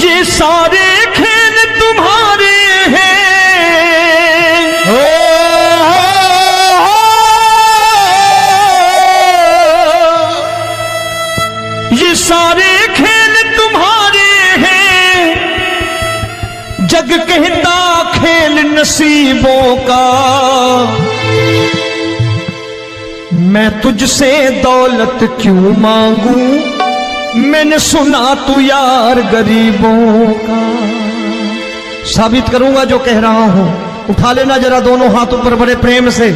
ये सारे खेल तुम्हारे हैं, ये सारे खेल तुम्हारे हैं, जग कहता खेल नसीबों का। मैं तुझसे दौलत क्यों मांगू, मैंने सुना तू यार गरीबों का। साबित करूंगा जो कह रहा हूं। उठा लेना जरा दोनों हाथ ऊपर बड़े प्रेम से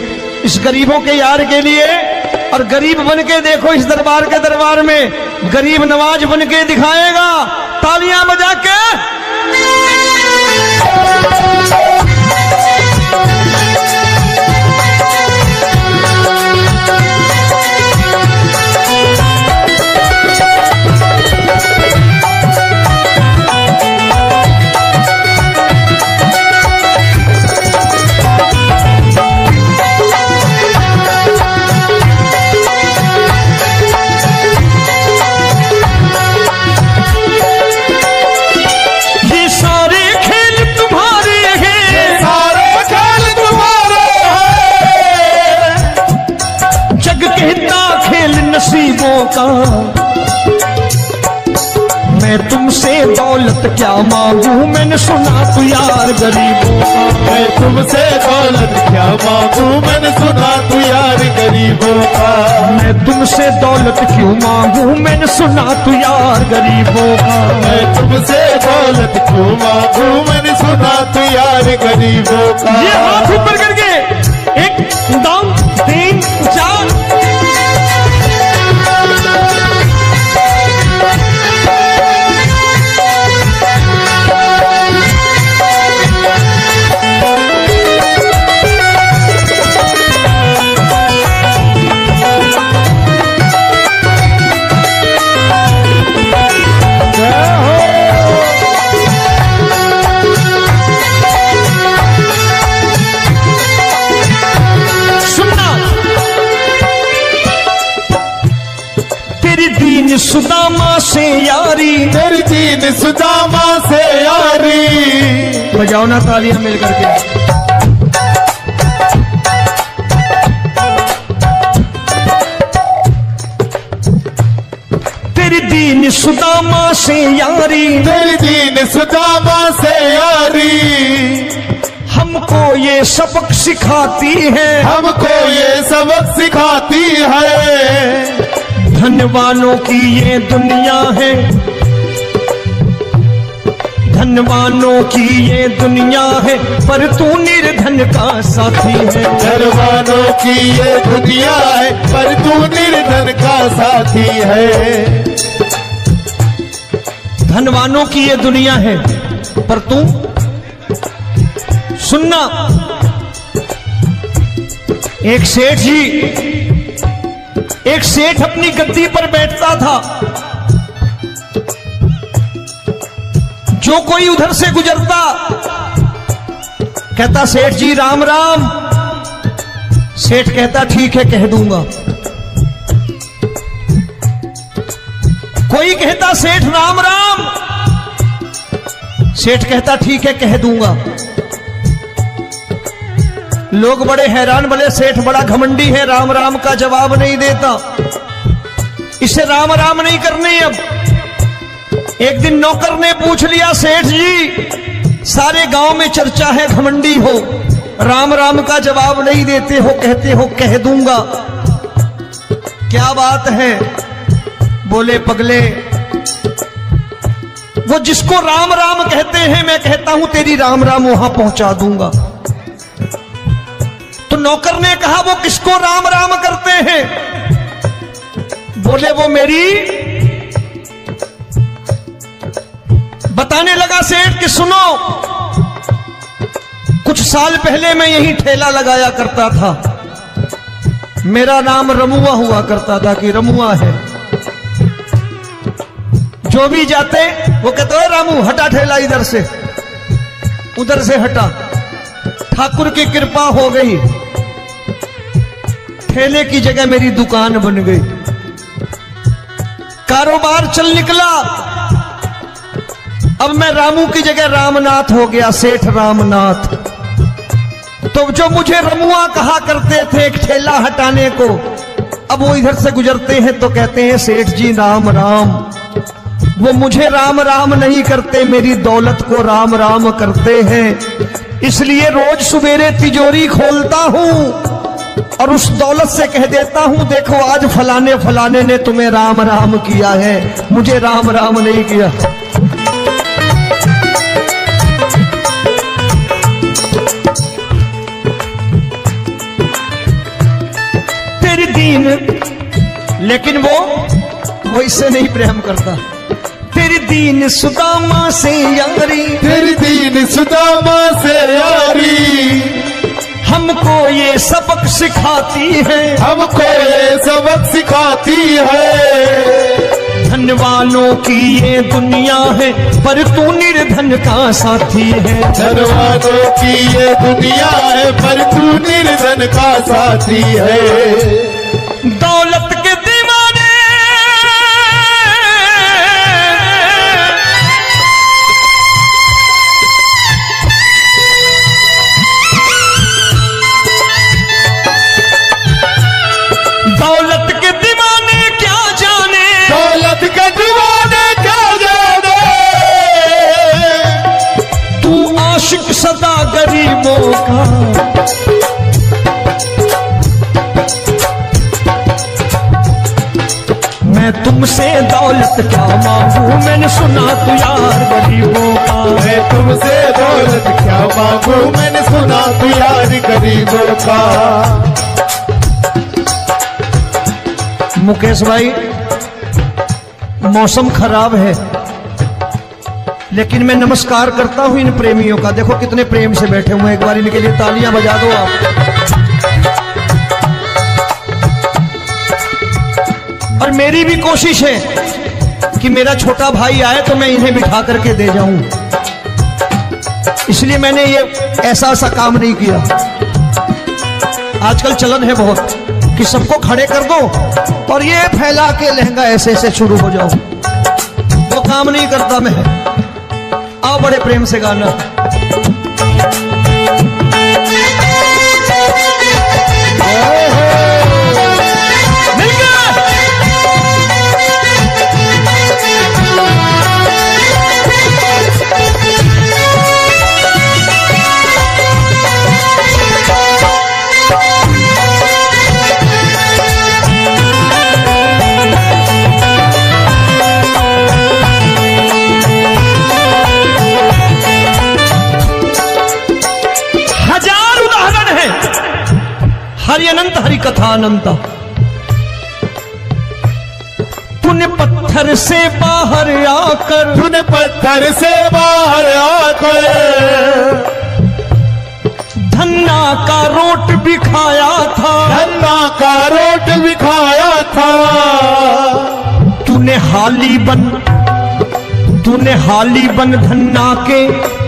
इस गरीबों के यार के लिए, और गरीब बन के देखो इस दरबार के दरबार में गरीब नवाज बन के दिखाएगा, तालियां बजा के। नसीबों का मैं तुमसे दौलत क्या मांगू, मैंने सुना तू यार गरीबों का। मैं तुमसे दौलत क्या मांगू, मैंने सुना तू यार गरीबों का। मैं तुमसे दौलत क्यों मांगू, मैंने सुना तू यार गरीबों का। मैं तुमसे दौलत क्यों मांगू, मैंने सुना तू यार गरीबों का। ये हाथ ऊपर करके 1 2 3 4 सुदामा से यारी, तेरी दीन सुदामा से यारी। बजाओ ना तालियां मिल करके। तेरी दीन सुदामा से यारी, तेरी दीन सुदामा से यारी। हमको ये सबक सिखाती है, हमको ये सबक सिखाती है। धनवानों की ये दुनिया है, धनवानों की ये दुनिया है, पर तू निर्धन का साथी है। धनवानों की ये दुनिया है, पर तू निर्धन का साथी है। धनवानों की ये दुनिया है, पर तू सुनना। एक सेठ अपनी गद्दी पर बैठता था। जो कोई उधर से गुजरता कहता सेठ जी राम राम। सेठ कहता ठीक है कह दूंगा। कोई कहता सेठ राम राम। सेठ कहता ठीक है कह दूंगा। लोग बड़े हैरान, बोले सेठ बड़ा घमंडी है, राम राम का जवाब नहीं देता, इसे राम राम नहीं करने। अब एक दिन नौकर ने पूछ लिया सेठ जी सारे गांव में चर्चा है घमंडी हो, राम राम का जवाब नहीं देते हो, कहते हो कह दूंगा, क्या बात है? बोले पगले वो जिसको राम राम कहते हैं मैं कहता हूं तेरी राम राम वहां पहुंचा दूंगा। तो नौकर ने कहा वो किसको राम राम करते हैं? बोले वो मेरी। बताने लगा सेठ कि सुनो, कुछ साल पहले मैं यही ठेला लगाया करता था, मेरा नाम रमुआ हुआ करता था कि रमुआ है। जो भी जाते वो कहते हैं रामू हटा ठेला इधर से, उधर से हटा। ठाकुर की कृपा हो गई, ठेले की जगह मेरी दुकान बन गई, कारोबार चल निकला। अब मैं रामू की जगह रामनाथ हो गया, सेठ रामनाथ। तो जो मुझे रमुआ कहा करते थे एक ठेला हटाने को, अब वो इधर से गुजरते हैं तो कहते हैं सेठ जी राम राम। वो मुझे राम राम नहीं करते, मेरी दौलत को राम राम करते हैं। इसलिए रोज सवेरे तिजोरी खोलता हूं और उस दौलत से कह देता हूं, देखो आज फलाने फलाने ने तुम्हें राम राम किया है, मुझे राम राम नहीं किया। तेरी दीन, लेकिन वो इससे नहीं प्रेम करता। तेरी दीन सुदामा से यारी, तेरी दीन सुदामा से यारी, हमको ये सबक सिखाती है, हमको ये सबक सिखाती है। धन वालों की ये दुनिया है, पर तू निर्धन का साथी है। धन वालों की ये दुनिया है, पर तू निर्धन का साथी है। दौलत के दीवाने दौलत के दीवाने क्या जाने, दौलत के दीवाने क्या जाने। तू आशिक सदा गरीबों का। मैं तुमसे दौलत क्या मांगू, मैंने सुना तू यार गरीबों का। मैं तुमसे दौलत क्या मांगू, मैंने सुना तू यार गरीबों का। मुकेश भाई, मौसम खराब है, लेकिन मैं नमस्कार करता हूं इन प्रेमियों का। देखो कितने प्रेम से बैठे हुए हैं, एक बार इनके लिए तालियां बजा दो आप। और मेरी भी कोशिश है कि मेरा छोटा भाई आए तो मैं इन्हें बिठा करके दे जाऊं, इसलिए मैंने ये ऐसा काम नहीं किया। आजकल चलन है बहुत कि सबको खड़े कर दो और ये फैला के लहंगा ऐसे ऐसे शुरू हो जाओ, वो काम नहीं करता मैं। आओ बड़े प्रेम से गाना। हरि अनंत हरि कथा अनंत। तूने पत्थर से बाहर आकर, तूने पत्थर से बाहर आकर धन्ना का रोट भी खाया था, धन्ना का रोट भी खाया था। तूने हाली बन धन्ना के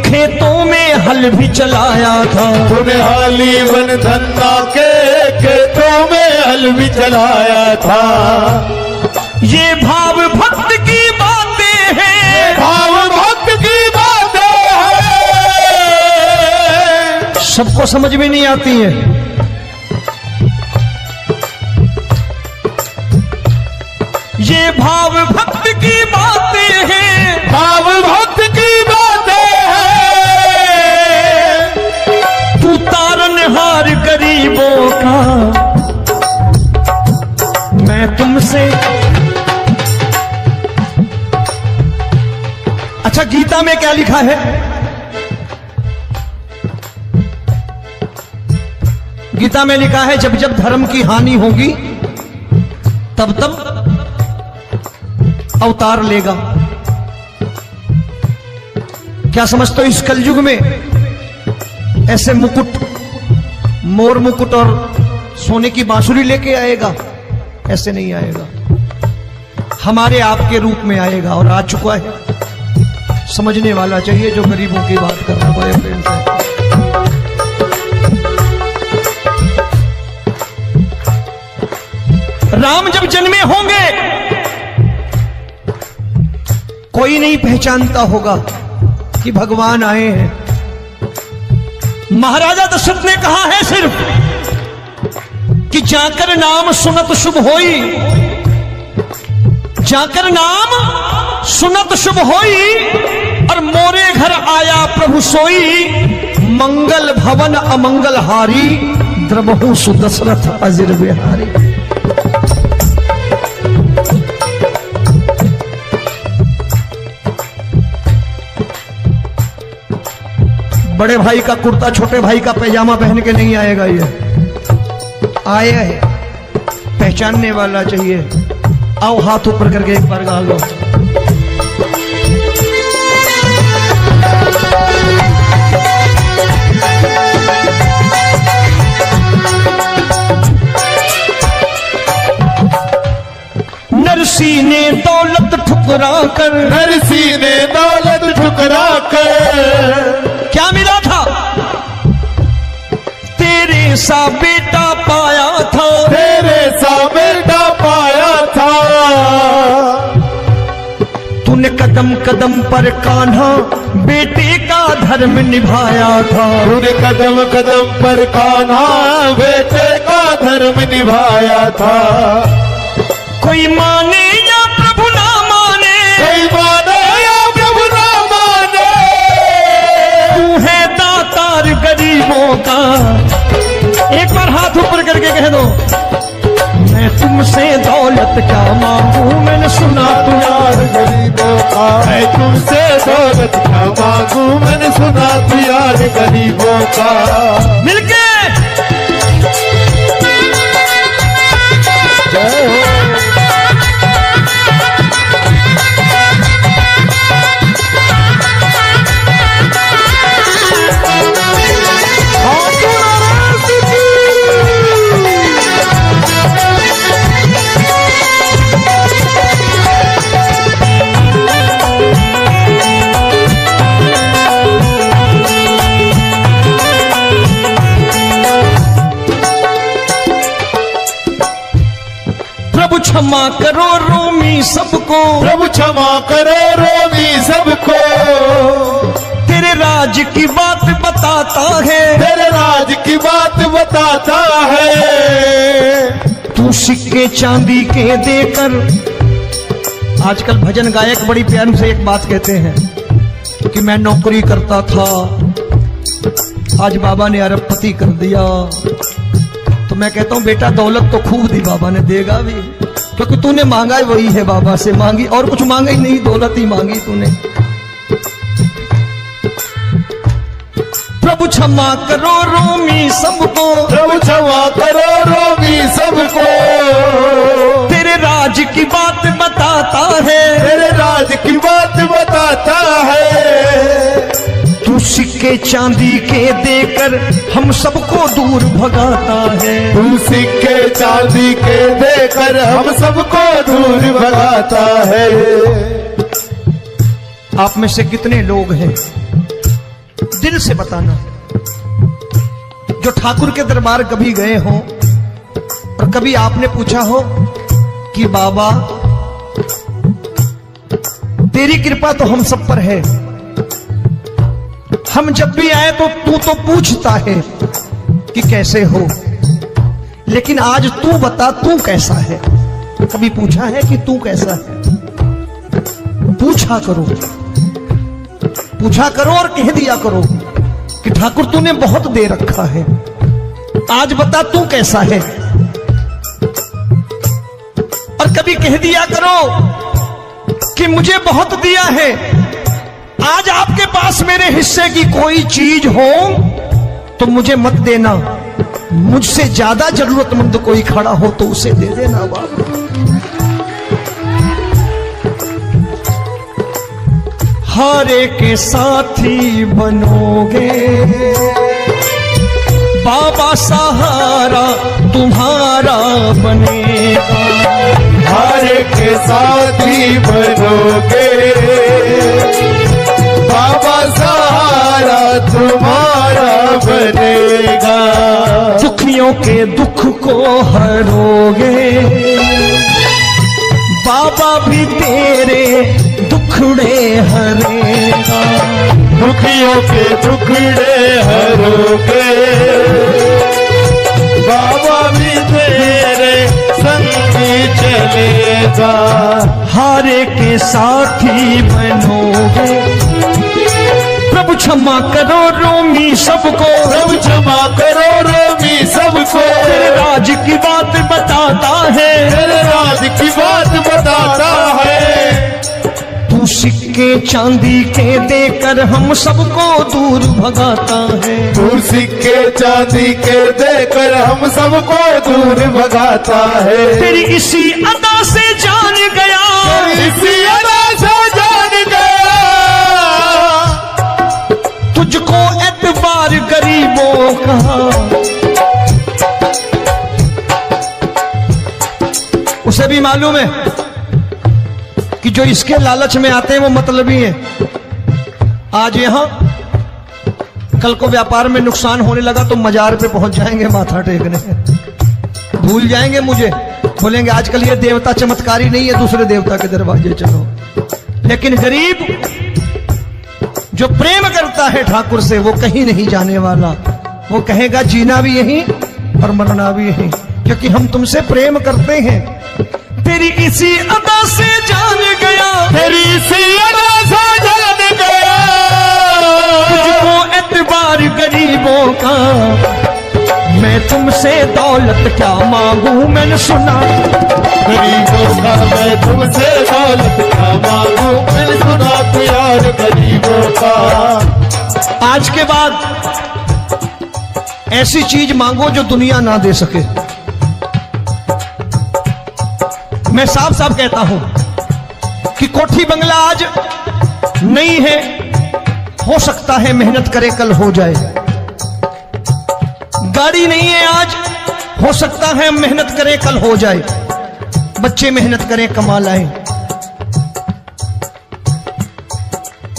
खेतों में हल भी चलाया था। तूने हाली बन धन्ना के खेतों में हल भी चलाया था। ये भाव भक्त की बातें हैं, भाव भक्त की बातें हैं। सबको समझ में नहीं आती है। ये भाव भक्त की बातें हैं, भाव भक्त की बातें हैं। तू तारनहार गरीबों का, मैं तुमसे। अच्छा, गीता में क्या लिखा है? गीता में लिखा है जब जब धर्म की हानि होगी तब तब अवतार लेगा। क्या समझते हो इस कलयुग में ऐसे मुकुट, मोर मुकुट और सोने की बांसुरी लेके आएगा? ऐसे नहीं आएगा, हमारे आपके रूप में आएगा और आ चुका है। समझने वाला चाहिए जो गरीबों की बात कर रहा है बड़े प्रेम से। राम जब जन्मे होंगे कोई नहीं पहचानता होगा, कि भगवान आए हैं। महाराजा दशरथ ने कहा है सिर्फ कि जाकर नाम सुनत शुभ होई, जाकर नाम सुनत शुभ होई, और मोरे घर आया प्रभु सोई, मंगल भवन अमंगल हारी, द्रबहु सुदशरथ अजिर बिहारी। बड़े भाई का कुर्ता छोटे भाई का पैजामा पहन के नहीं आएगा, ये आया है पहचानने वाला चाहिए। आओ हाथ ऊपर करके एक बार गा लो। नरसी ने दौलत ठुकरा कर, नरसी ने दौलत ठुकरा कर, क्या मिला था? तेरे सा बेटा पाया था, तेरे सा बेटा पाया था। तूने कदम कदम पर कान्हा बेटे का धर्म निभाया था, तूने कदम कदम पर कान्हा बेटे का धर्म निभाया था। कोई माने या प्रभु ना माने, कोई माने या प्रभु ना माने, तू है दातार गरीबों का। एक बार हाथ ऊपर करके कह दो, मैं तुमसे दौलत क्या मांगू, मैंने सुना तू यार गरीबों का। मैं तुमसे दौलत क्या मांगू, मैंने सुना तू यार गरीबों का। मिलके जय हो। क्षमा करो रोमी सबको, प्रभु क्षमा करो रोमी सबको। तेरे राज की बात बताता है, तेरे राज की बात बताता है। तू सिक्के चांदी के देकर, आजकल भजन गायक बड़ी प्यार से एक बात कहते हैं कि मैं नौकरी करता था, आज बाबा ने अरबपति कर दिया। तो मैं कहता हूं बेटा दौलत तो खूब दी बाबा ने, देगा भी, क्योंकि तूने मांगा ही वही है बाबा से, मांगी और कुछ मांगा ही नहीं, दौलत ही मांगी तूने। प्रभु क्षमा करो रोमी सबको, प्रभु क्षमा करो रोमी सबको। तेरे राज की बात बताता है, तेरे राज की बात बताता है। तू सिक्के चांदी के देकर हम सबको दूर भगाता है, तू सिक्के चांदी के देकर हम सबको दूर भगाता है। आप में से कितने लोग हैं, दिल से बताना, जो ठाकुर के दरबार कभी गए हो और कभी आपने पूछा हो कि बाबा तेरी कृपा तो हम सब पर है, हम जब भी आए तो तू तो पूछता है कि कैसे हो, लेकिन आज तू बता तू कैसा है। कभी पूछा है कि तू कैसा है? पूछा करो, पूछा करो और कह दिया करो कि ठाकुर तूने बहुत दे रखा है, आज बता तू कैसा है। और कभी कह दिया करो कि मुझे बहुत दिया है, आज आपके पास मेरे हिस्से की कोई चीज हो तो मुझे मत देना, मुझसे ज्यादा जरूरतमंद कोई खड़ा हो तो उसे दे देना बाबा। हारे के साथी बनोगे बाबा, सहारा तुम्हारा बनेगा। हारे के साथी बनोगे बाबा, सहारा तुम्हारा बनेगा। दुखियों के दुख को हरोगे बाबा, भी तेरे दुखड़े हरेगा। दुखियों के टुकड़े हरोगे, बाबा भी तेरे संगी चलेगा, हारे के साथी बनोगे। प्रभु क्षमा करो रोमी सबको, प्रभु क्षमा करो रोमी सबको, तेरे राज की बात बताता है, तेरे राज की बात बताता है। तू सिक्के चांदी के देकर हम सबको दूर भगाता है, तू सिक्के चांदी के देकर हम सबको दूर भगाता है। तेरी इसी अदा से जान गया, तेरी इसी अदा से जान गया, तुझको एतबार गरीबों का। उसे भी मालूम है कि जो इसके लालच में आते हैं वो मतलबी हैं। आज यहां कल को व्यापार में नुकसान होने लगा तो मजार पे पहुंच जाएंगे माथा टेकने, भूल जाएंगे मुझे, बोलेंगे आजकल ये देवता चमत्कारी नहीं है, दूसरे देवता के दरवाजे चलो। लेकिन गरीब जो प्रेम करता है ठाकुर से वो कहीं नहीं जाने वाला, वो कहेगा जीना भी यहीं और मरना भी यहीं, क्योंकि हम तुमसे प्रेम करते हैं। तेरी इसी अदा से जान गया, तेरी इसी अदा से जान गया, तुझको एतबार गरीबों का। मैं तुमसे दौलत क्या मांगू, मैंने सुना गरीबों का मैं तुमसे दौलत क्या मांगू, मैंने सुना प्यार गरीबों का। आज के बाद ऐसी चीज मांगो जो दुनिया ना दे सके। मैं साफ साफ कहता हूं कि कोठी बंगला आज नहीं है, हो सकता है मेहनत करे कल हो जाए। गाड़ी नहीं है आज, हो सकता है मेहनत करें कल हो जाए। बच्चे मेहनत करें कमा लाएं,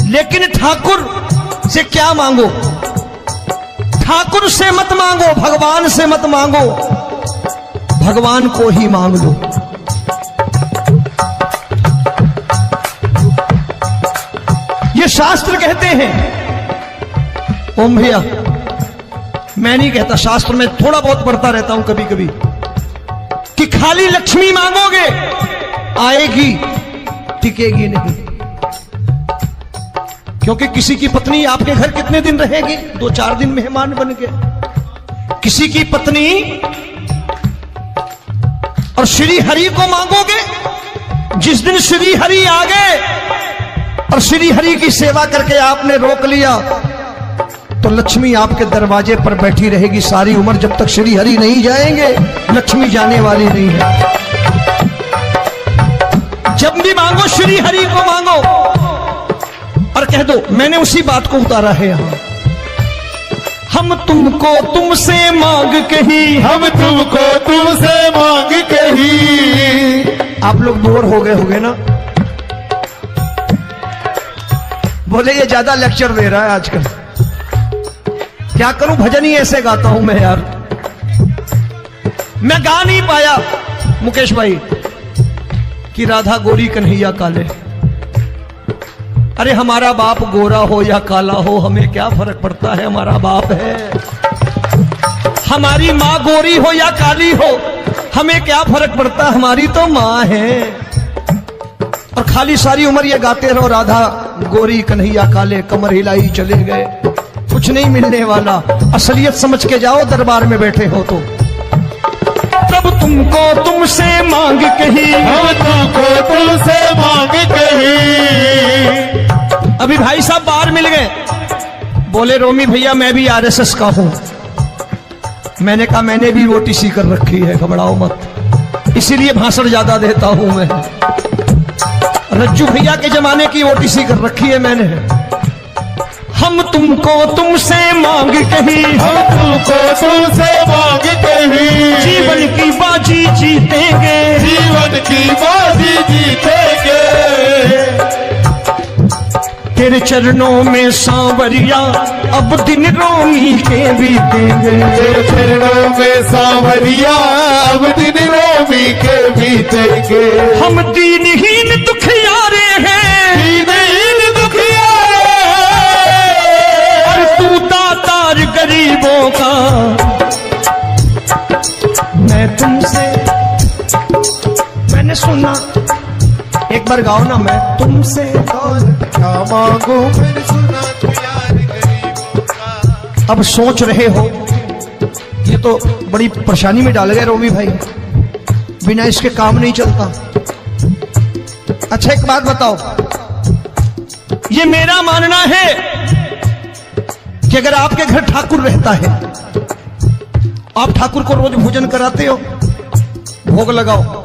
लेकिन ठाकुर से क्या मांगो? ठाकुर से मत मांगो, भगवान से मत मांगो, भगवान को ही मांग लो। ये शास्त्र कहते हैं, ओम भैया मैं नहीं कहता, शास्त्र में थोड़ा बहुत पढ़ता रहता हूं कभी कभी, कि खाली लक्ष्मी मांगोगे आएगी, टिकेगी नहीं। क्योंकि किसी की पत्नी आपके घर कितने दिन रहेगी? 2-4 दिन मेहमान बन के। किसी की पत्नी और श्री हरि को मांगोगे, जिस दिन श्री हरि आ गए और श्री हरि की सेवा करके आपने रोक लिया तो लक्ष्मी आपके दरवाजे पर बैठी रहेगी सारी उम्र। जब तक श्री हरि नहीं जाएंगे लक्ष्मी जाने वाली नहीं है। जब भी मांगो श्री हरि को मांगो और कह दो मैंने उसी बात को उतारा है यहां, हम तुमको तुमसे मांग कही, हम तुमको तुमसे मांग कही। आप लोग बोर हो गए होंगे ना, बोले ये ज्यादा लेक्चर दे रहा है आजकल। क्या करूं, भजन ही ऐसे गाता हूं मैं यार। मैं गा नहीं पाया मुकेश भाई कि राधा गोरी कन्हैया काले। अरे हमारा बाप गोरा हो या काला हो हमें क्या फर्क पड़ता है, हमारा बाप है। हमारी माँ गोरी हो या काली हो हमें क्या फर्क पड़ता, हमारी तो माँ है। और खाली सारी उम्र ये गाते रहो राधा गोरी कन्हैया काले, कमर हिलाई चले गए, कुछ नहीं मिलने वाला। असलियत समझ के जाओ दरबार में बैठे हो तो। तब तुमको तुमसे मांग कही, हम तुमको तुमसे मांग कही। अभी भाई साहब बाहर मिल गए, बोले रोमी भैया मैं भी आरएसएस का हूं। मैंने कहा मैंने भी ओटीसी कर रखी है, घबराओ मत, इसीलिए भाषण ज्यादा देता हूं मैं। रज्जू भैया के जमाने की ओटीसी कर रखी है मैंने। हम तुमको तुमसे मांग कही, हम तुमको तुमसे मांग कही। जीवन की बाजी जीतेंगे, जीवन की बाजी जीतेंगे। तेरे चरणों में सांवरिया अब दिन रोमी के बीतेंगे। तेरे चरणों में सांवरिया अब दिन रोमी के बीतेंगे। हम दीनहीन दुखियारे हैं, दीनहीन दुखियारे, स्वर गाओ ना, मैं तुमसे दौलत क्या मांगू, मैंने सुना तू यार गरीबों का। अब सोच रहे हो, ये तो बड़ी परेशानी में डाल गए रोमी भाई, बिना इसके काम नहीं चलता। अच्छा एक बात बताओ, ये मेरा मानना है कि अगर आपके घर ठाकुर रहता है, आप ठाकुर को रोज भोजन कराते हो, भोग लगाओ,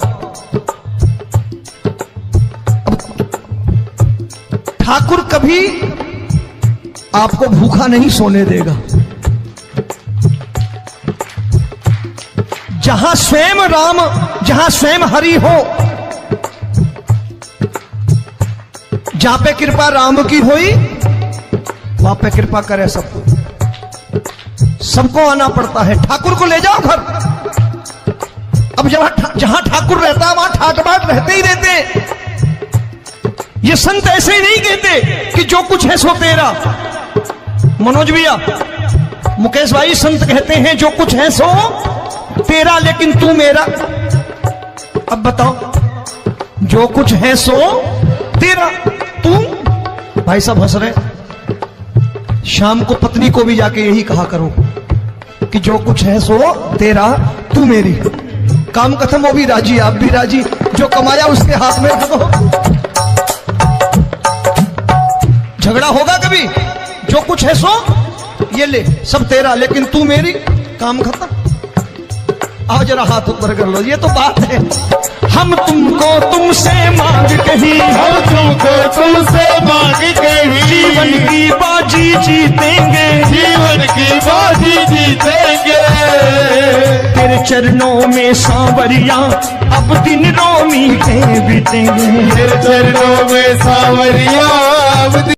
ठाकुर कभी आपको भूखा नहीं सोने देगा। जहां स्वयं राम, जहां स्वयं हरि हो, जहां पे कृपा राम की होई, वहां पे कृपा करे सबको। सबको आना पड़ता है, ठाकुर को ले जाओ घर। अब जहां ठाकुर रहता है वहां ठाट बाट रहते ही रहते। ये संत ऐसे ही नहीं कहते कि जो कुछ है सो तेरा। मनोज भैया, मुकेश भाई, संत कहते हैं जो कुछ है सो तेरा, लेकिन तू मेरा। अब बताओ, जो कुछ है सो तेरा, तू। भाई साहब हंस रहे। शाम को पत्नी को भी जाके यही कहा करो कि जो कुछ है सो तेरा, तू मेरी। काम खत्म, वो भी राजी, आप भी राजी। जो कमाया उसके हाथ में रखो। झगड़ा होगा कभी? जो कुछ है सो ये ले, सब तेरा, लेकिन तू मेरी। काम खत्म। आओ जरा हाथ ऊपर कर लो, ये तो बात है। हम तुमको तुमसे मांग कहीं, हम तुमको तुमसे मांग कहीं, जीवन की बाजी जीतेंगे, जीवन की बाजी जीतेंगे। तेरे चरणों में सांवरिया अब दिन रोमी के बीतेंगे। तेरे चरणों में सांवरिया अब